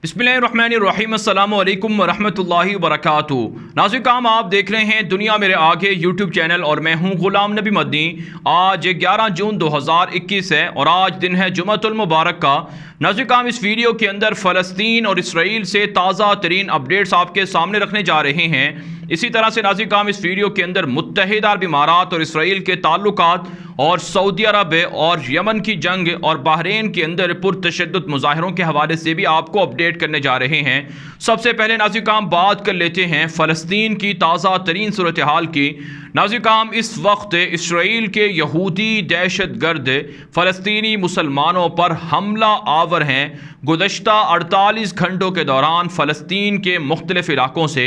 बिस्मिल्लाहिर्रहमानिर्रहीम अस्सलामु अलैकुम वरहमतुल्लाहि वबरकातुहू। नाज़रीन काम आप देख रहे हैं दुनिया मेरे आगे यूट्यूब चैनल और मैं हूं गुलाम नबी मदनी। आज 11 जून 2021 है और आज दिन है जुमअतुल मुबारक का। नाज़रीन काम इस वीडियो के अंदर फ़लस्तीन और इसराइल से ताज़ा तरीन अपडेट्स आपके सामने रखने जा रहे हैं। इसी तरह से नाज़रीन काम इस वीडियो के अंदर मुत्तहिदा अरब इमारात और इसराइल के ताल्लुकात और सऊदी अरब और यमन की जंग और बहरीन के अंदर पुरतशद्दुद मुजाहिरों के हवाले से भी आपको अपडेट करने जा रहे हैं। सबसे पहले नाज़रीन काम बात कर लेते हैं फ़लस्तीन की ताज़ा तरीन सूरत हाल की। नाज़रीन काम इस वक्त इसराइल के यहूदी दहशत गर्द फ़लस्तीनी मुसलमानों पर हमला आवर हैं। गुज़श्ता 48 घंटों के दौरान फ़लस्तीन के मुख्तलिफ इलाकों से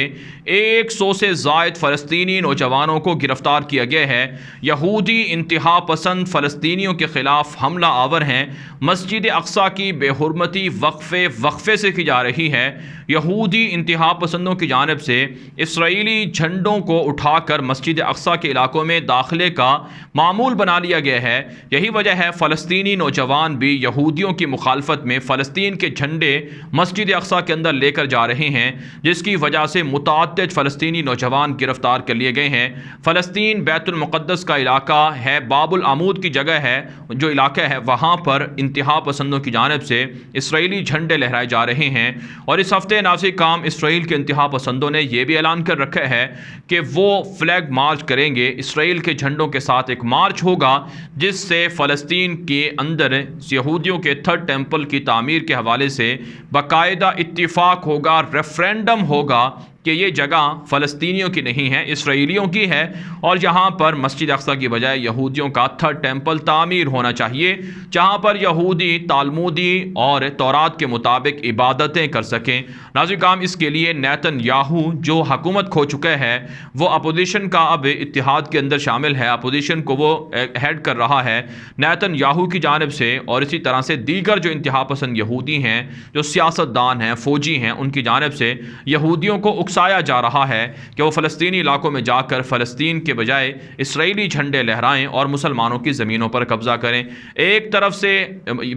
100 से ज़ायद फ़लस्तीनी नौजवानों को गिरफ़्तार किया गया है। यहूदी इंतहा पसंद फ़लस्तीनियों के ख़िलाफ़ हमला आवर हैं। मस्जिद अक्सा की बेहुरमती वक्फ़े से की जा रही है। यहूदी इंतहा पसंदों की जानिब से इसराइली झंडों को उठाकर मस्जिद अक्सा के इलाकों में दाखिले का मामूल बना लिया गया है। यही वजह है फ़लस्तीनी नौजवान भी यहूदियों की मुखालफत में फ़लस्तीन के झंडे मस्जिद अक्सा के अंदर लेकर जा रहे हैं, जिसकी वजह से मुतअद्दिद फ़लस्तीनी नौजवान गिरफ़्तार कर लिए गए हैं। फ़लस्तीन बैतुल मुक़द्दस का इलाका है, बाबुल अमूद की जगह है जो इलाका है, वहाँ पर इंतहा पसंदों की जानिब से इसराइली झंडे लहराए जा रहे हैं। और इस हफ्ते नाज़रीन काम इसराइल के इंतहा पसंदों ने यह भी ऐलान कर रखा है कि वो फ्लैग मार्च करेंगे। इसराइल के झंडों के साथ एक मार्च होगा जिससे फ़लस्तीन के अंदर यहूदियों के थर्ड टेम्पल की तामीर के हवाले से बाकायदा इत्तिफाक होगा, रेफरेंडम होगा कि ये जगह फ़लस्तीनियों की नहीं है, इसराइलियों की है और यहाँ पर मस्जिद अक्सा की बजाय यहूदियों का थर्ड टेम्पल तामीर होना चाहिए, जहाँ पर यहूदी तालमुदी और तौरात के मुताबिक इबादतें कर सकें। नाज़रीन काम इसके लिए नेतन्याहू जो हुकूमत खो चुका है वो अपोजिशन का अब इत्तिहाद के अंदर शामिल है, अपोजिशन को वो हेड कर रहा है नेतन्याहू की जानिब से। और इसी तरह से दीगर जो इंतहा पसंद यहूदी हैं, जो सियासतदान हैं, फ़ौजी हैं, उनकी जानिब से यहूदियों को उकसाया जा रहा है कि वो फ़लस्तीनी इलाकों में जाकर फ़लस्तीन के बजाय इसराइली झंडे लहराएं और मुसलमानों की ज़मीनों पर कब्ज़ा करें। एक तरफ से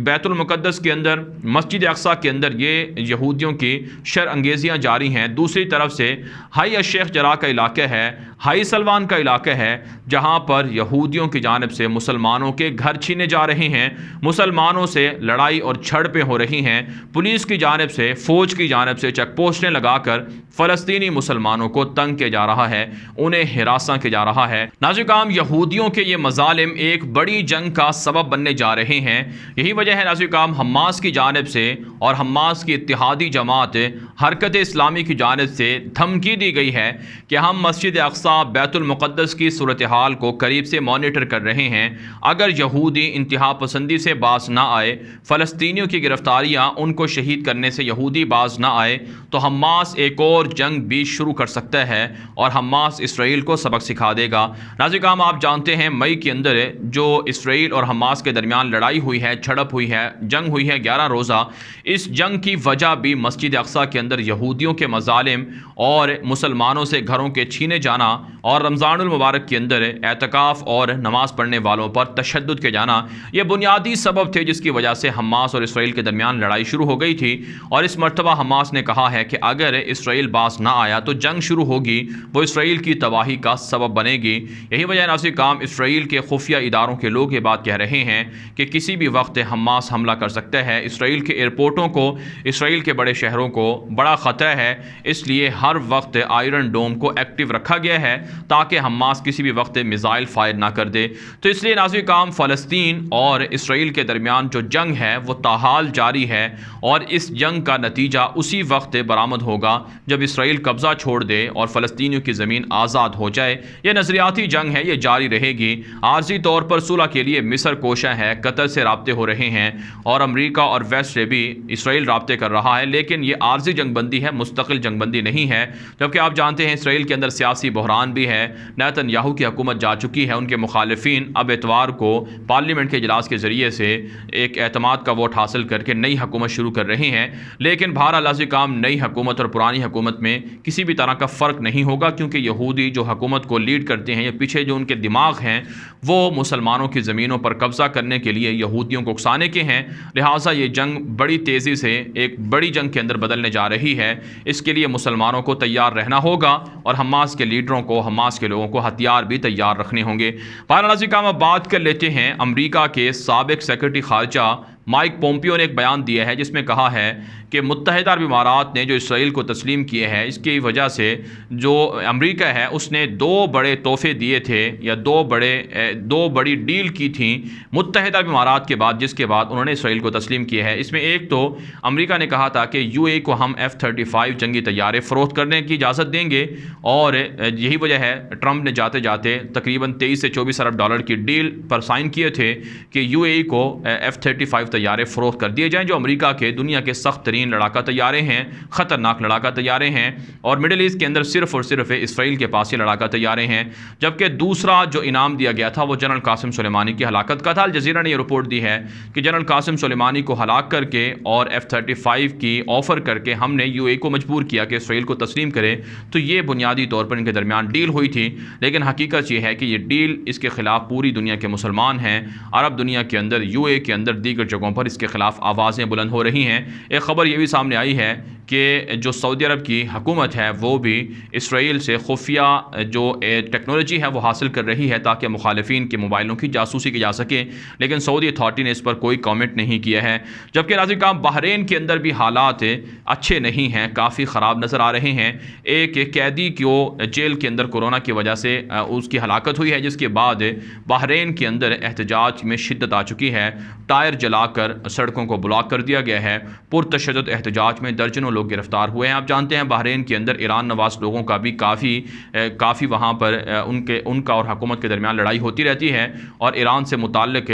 बैतुल मुक़द्दस के अंदर मस्जिद अक्सा के अंदर ये यहूदियों की शर अंगेज़ियाँ जारी हैं, दूसरी तरफ से हाई अश-शेख जराह का इलाका है, हाई सलवान का इलाका है, जहाँ पर यहूदियों की जानिब से मुसलमानों के घर छीने जा रहे हैं, मुसलमानों से लड़ाई और झड़पें हो रही हैं, पुलिस की जानिब से, फ़ौज की जानिब से चेक पोस्टें लगाकर फ़लस्तीनी मुसलमानों को तंग किया जा रहा है, उन्हें हिरासा किया जा रहा है। नाज़रीन काम यहूदियों के ये मज़ालिम एक बड़ी जंग का सबब बनने जा रहे हैं। यही वजह है नाज़रीन काम हमास की जानिब से और हमास की इत्तिहादी जमात हरकत इस्लामी की जानिब से धमकी दी गई है कि हम मस्जिद अक्सा बैतुल मुक़द्दस की सूरत हाल को करीब से मॉनिटर कर रहे हैं। अगर यहूदी इंतहा पसंदी से बाज ना आए, फ़लस्तीनियों की गिरफ्तारियाँ, उनको शहीद करने से यहूदी बाज ना आए, तो हमास एक और जंग भी शुरू कर सकता है और हमास इसराइल को सबक सिखा देगा। नाज़रीन काम आप जानते हैं मई के अंदर जो इसराइल और हमास के दरमियान लड़ाई हुई है, झड़प हुई है, जंग हुई है 11 रोज़ा, इस जंग की वजह भी मस्जिद अक्सा के अंदर यहूदियों के मज़ालिम और मुसलमानों से घरों के छीने जाना और रमज़ानुल मुबारक के अंदर एतकाफ़ और नमाज़ पढ़ने वालों पर तशद्दुद के जाना, ये बुनियादी सबब थे जिसकी वजह से हमास और इसराइल के दरमियान लड़ाई शुरू हो गई थी। और इस मरतबा हमास ने कहा है कि अगर इसराइल बास ना आया तो जंग शुरू होगी, वो इसराइल की तबाही का सबब बनेगी। यही वजह नाज़रीन काम इसराइल के खुफिया इदारों के लोग ये बात कह रहे हैं कि किसी भी वक्त हमास हमला कर सकता है। इसराइल के एयरपोर्टों को, इसराइल के बड़े शहरों को बड़ा ख़तरा है, इसलिए हर वक्त आयरन डोम को एक्टिव रखा गया है ताकि हमास किसी भी वक्त मिसाइल फायर ना कर दे। तो इसलिए नाज़रीन काम फ़लस्तीन और इसराइल के दरमियान जो जंग है वो ताहाल जारी है और इस जंग का नतीजा उसी वक्त बरामद होगा जब इसराइल कब्ज़ा छोड़ दे और फ़लस्तीनियों की ज़मीन आज़ाद हो जाए। यह नज़रियाती जंग है, ये जारी रहेगी। आर्जी तौर पर सुलह के लिए मिस्र कोशा है, कतर से राब्ते हो रहे हैं और अमरीका और वेस्ट से भी इसराइल राब्ते कर रहा है, लेकिन ये आर्जी जंगबंदी है, मुस्तकिल जंगबंदी नहीं है। जबकि आप जानते हैं इसराइल के अंदर सियासी बहरान भी है, नेतन्याहू की हुकूमत जा चुकी है, उनके मुखालिफिन अब एतवार को पार्लियामेंट के इजलास के ज़रिए से एक एतमाद का वोट हासिल करके नई हुकूमत शुरू कर रहे हैं। लेकिन बहरहाल काम नई हुकूमत और पुरानी हुकूमत में किसी भी तरह का फ़र्क नहीं होगा, क्योंकि यहूदी जो हुकूमत को लीड करते हैं या पीछे जो उनके दिमाग हैं वो मुसलमानों की ज़मीनों पर कब्ज़ा करने के लिए यहूदियों को उकसाने के हैं। लिहाजा ये जंग बड़ी तेज़ी से एक बड़ी जंग के अंदर बदलने जा रही है। इसके लिए मुसलमानों को तैयार रहना होगा और हमास के लीडरों को, हमास के लोगों को हथियार भी तैयार रखने होंगे। पारानाजी का हम बात कर लेते हैं। अमरीका के साबिक सेक्रेटरी खारजा माइक पोम्पियो ने एक बयान दिया है जिसमें कहा है कि मुत्तहिदा अरब इमारात ने जो इसराइल को तस्लीम किए हैं, इसकी वजह से जो अमेरिका है उसने दो बड़े तोहफे दिए थे या दो बड़ी डील की थी मुत्तहिदा अरब इमारात के बाद, जिसके बाद उन्होंने इसराइल को तस्लीम किया है। इसमें एक तो अमेरिका ने कहा था कि UAE को हम F-35 जंगी तैयारे फ़रोख्त करने की इजाज़त देंगे, और यही वजह है ट्रंप ने जाते जाते तकरीबन 23 से 24 अरब डॉलर की डील पर साइन किए थे कि UAE को F-35 तैयारे फ़रोख्त कर दिए जाएँ, जो अमेरिका के दुनिया के सख्त तरीन लड़ाका तैयारे हैं, ख़तरनाक लड़ाका तैयारे हैं, और मिडिल ईस्ट के अंदर सिर्फ और सिर्फ इसराइल के पास ये लड़ाका तैयारे हैं। जबकि दूसरा जो इनाम दिया गया था वो जनरल कासिम सुलेमानी की हलाकत का था। अल जज़ीरा ने यह रिपोर्ट दी है कि जनरल कासिम सुलेमानी को हलाक करके और F-35 की ऑफ़र करके हमने UAE को मजबूर किया कि इसराइल को तस्लीम करे। तो ये बुनियादी तौर पर इनके दरमियान डील हुई थी, लेकिन हकीकत ये है कि ये डील, इसके ख़िलाफ़ पूरी दुनिया के मुसलमान हैं। अरब दुनिया के अंदर, UAE के अंदर, दीगर जगहों पर इसके ख़िलाफ़ आवाज़ें बुलंद हो रही हैं। एक ख़बर ये भी सामने आई है कि जो सऊदी अरब की हुकूमत है वो भी इसराइल से खुफिया जो टेक्नोलॉजी है वो हासिल कर रही है ताकि मुखालिफिन के मोबाइलों की जासूसी की जा सके, लेकिन सऊदी अथॉरिटी ने इस पर कोई कमेंट नहीं किया है। जबकि नाज़रीन का बहरीन के अंदर भी हालात अच्छे नहीं हैं, काफ़ी ख़राब नज़र आ रहे हैं। एक कैदी को जेल के अंदर कोरोना की वजह से उसकी हलाकत हुई है, जिसके बाद बहरीन के अंदर एहतजाज में शिद्दत आ चुकी है। टायर जलाकर सड़कों को ब्लॉक कर दिया गया है। पुरतशद्दुद एहतजाज में दर्जनों लोग गिरफ्तार हुए हैं। आप जानते हैं बहरीन के अंदर ईरान नवाज लोगों का भी काफ़ी वहाँ पर उनका और हुकूमत के दरमियान लड़ाई होती रहती है, और ईरान से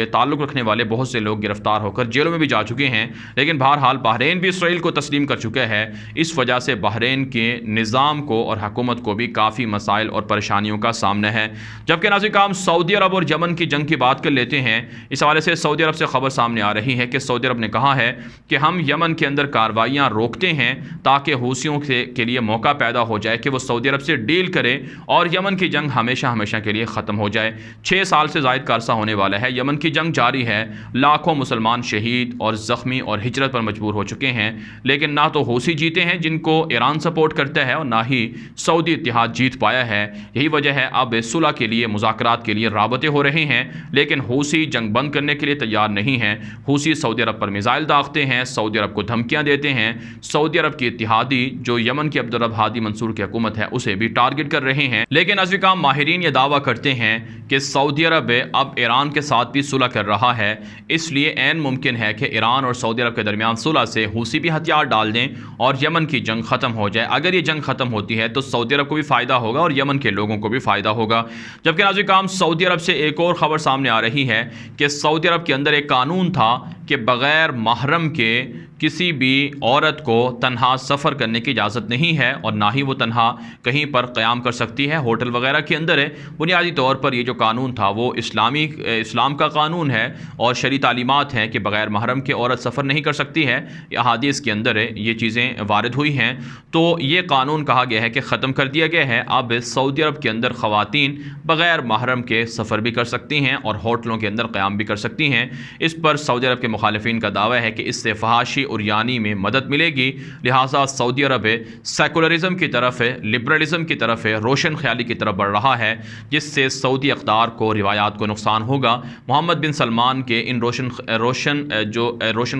ताल्लुक़ रखने वाले बहुत से लोग गिरफ्तार होकर जेलों में भी जा चुके हैं। लेकिन बहरहाल बहरीन भी इसराइल को तस्लीम कर चुका है। इस वजह से बहरीन के निज़ाम को और हुकूमत को भी काफ़ी मसाइल और परेशानियों का सामना है। जबकि नाज़रीन काम सऊदी अरब और यमन की जंग की बात कर लेते हैं। इस हवाले से सऊदी अरब से खबर सामने आ रही है कि सऊदी अरब ने कहा है कि हम यमन के अंदर कार्रवाइयाँ रोकते हैं ताकि हूसियों के लिए मौका पैदा हो जाए कि वो सऊदी अरब से डील करे और यमन की जंग हमेशा हमेशा के लिए ख़त्म हो जाए। 6 साल से ज़ायद का अरसा होने वाला है, यमन की जंग जारी है। लाखों मुसलमान शहीद और ज़ख्मी और हिजरत पर मजबूर हो चुके हैं, लेकिन ना तो हूसी जीते हैं जिनको ईरान सपोर्ट करता है और ना ही सऊदी इत्तेहाद जीत पाया है। यही वजह है अब सुलह के लिए, मुज़ाकरात के लिए राबते हो रहे हैं, लेकिन हूसी जंग बंद करने के लिए तैयार नहीं हैं। हूसी सऊदी अरब पर मिसाइल दागते हैं, सऊदी अरब को धमकियाँ देते हैं। सऊदी अरब की इत्तेहादी जो यमन की अब्दुल रब हादी मंसूर की हुकूमत है उसे भी टारगेट कर रहे हैं। लेकिन नाज़रीन माहिरीन ये दावा करते हैं कि सऊदी अरब अब ईरान के साथ भी सुलह कर रहा है, इसलिए ऐन मुमकिन है कि ईरान और सऊदी अरब के दरमियान सुलह से हूसी भी हथियार डाल दें और यमन की जंग ख़त्म हो जाए। अगर ये जंग ख़त्म होती है तो सऊदी अरब को भी फ़ायदा होगा और यमन के लोगों को भी फ़ायदा होगा। जबकि नाज़रीन सऊदी अरब से एक और ख़बर सामने आ रही है कि सऊदी अरब के अंदर एक कानून था कि बग़ैर महरम के किसी भी औरत को तन्हा सफ़र करने की इजाज़त नहीं है और ना ही वो तन्हा कहीं पर क़याम कर सकती है, होटल वगैरह के अंदर है। बुनियादी तौर पर ये जो कानून था वो इस्लाम का कानून है और शरी तालीमात हैं कि बग़ैर महरम के औरत सफ़र नहीं कर सकती है। अहादीस के अंदर ये चीज़ें वारिद हुई हैं, तो ये कानून कहा गया है कि ख़त्म कर दिया गया है। अब सऊदी अरब के अंदर ख़वातीन बग़ैर महरम के सफ़र भी कर सकती हैं और होटलों के अंदर क़याम भी कर सकती हैं। इस पर सऊदी अरब के मुखालिफिन का दावा है कि इससे फहाशी और यानी में मदद मिलेगी। लिहाजा सऊदी अरब सेकुलरिज्म की तरफ, लिबरलिज्म की तरफ, रोशन ख्याली की तरफ बढ़ रहा है, जिससे सऊदी अक़दार को, रिवायात को नुकसान होगा। मोहम्मद बिन सलमान के इन रोशन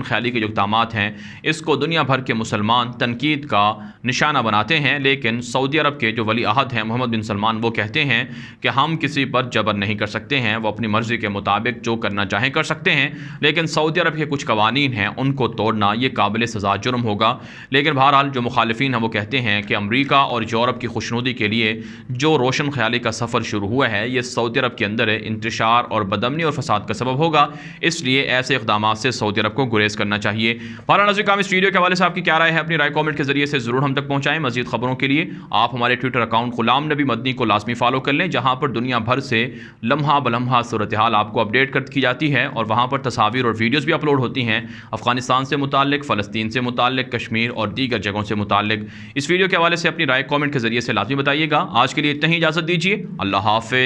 ख्याली के जो इक़दामात हैं इसको दुनिया भर के मुसलमान तनकीद का निशाना बनाते हैं, लेकिन सऊदी अरब के जो वली अहद हैं मोहम्मद बिन सलमान वो कहते हैं कि हम किसी पर जबर नहीं कर सकते हैं, वो अपनी मर्ज़ी के मुताबिक जो करना चाहें कर सकते हैं, लेकिन सऊदी अरब के कुछ कवानीन हैं उनको तोड़ना ये काबिल सज़ा जुर्म होगा। लेकिन बहरहाल जो मुखालिफिन हैं वो कहते हैं कि अमरीका और यूरोप की खुशनुदी के लिए जो रोशन ख्याली का सफ़र शुरू हुआ है ये सऊदी अरब के अंदर इंतशार और बदमनी और फसाद का सबब होगा, इसलिए ऐसे इक़दामात से सऊदी अरब को गुरेज करना चाहिए। बहरहाल नाज़रीन इस वीडियो के हवाले से आपकी क्या राय है, अपनी राय कॉमेंट के जरिए से ज़रूर हम तक पहुँचाएँ। मज़ीद खबरों के लिए आप हमारे ट्विटर अकाउंट ग़ुलाम नबी मदनी को लाजमी फॉलो कर लें, जहाँ पर दुनिया भर से लम्हा बलम्हा सूरत हाल आपको अपडेट की जाती है और वहाँ पर तस्वीर और वीडियोज़ भी अपलोड होती हैं अफ़गानिस्तान से मुताल्लिक, फ़लस्तीन से मुताल्लिक, कश्मीर और दीगर जगहों से मुताल्लिक। इस वीडियो के हवाले से अपनी राय कॉमेंट के ज़रिए से लाज़मी बताइएगा। आज के लिए इतना ही, इजाज़त दीजिए। अल्लाह हाफ़िज़।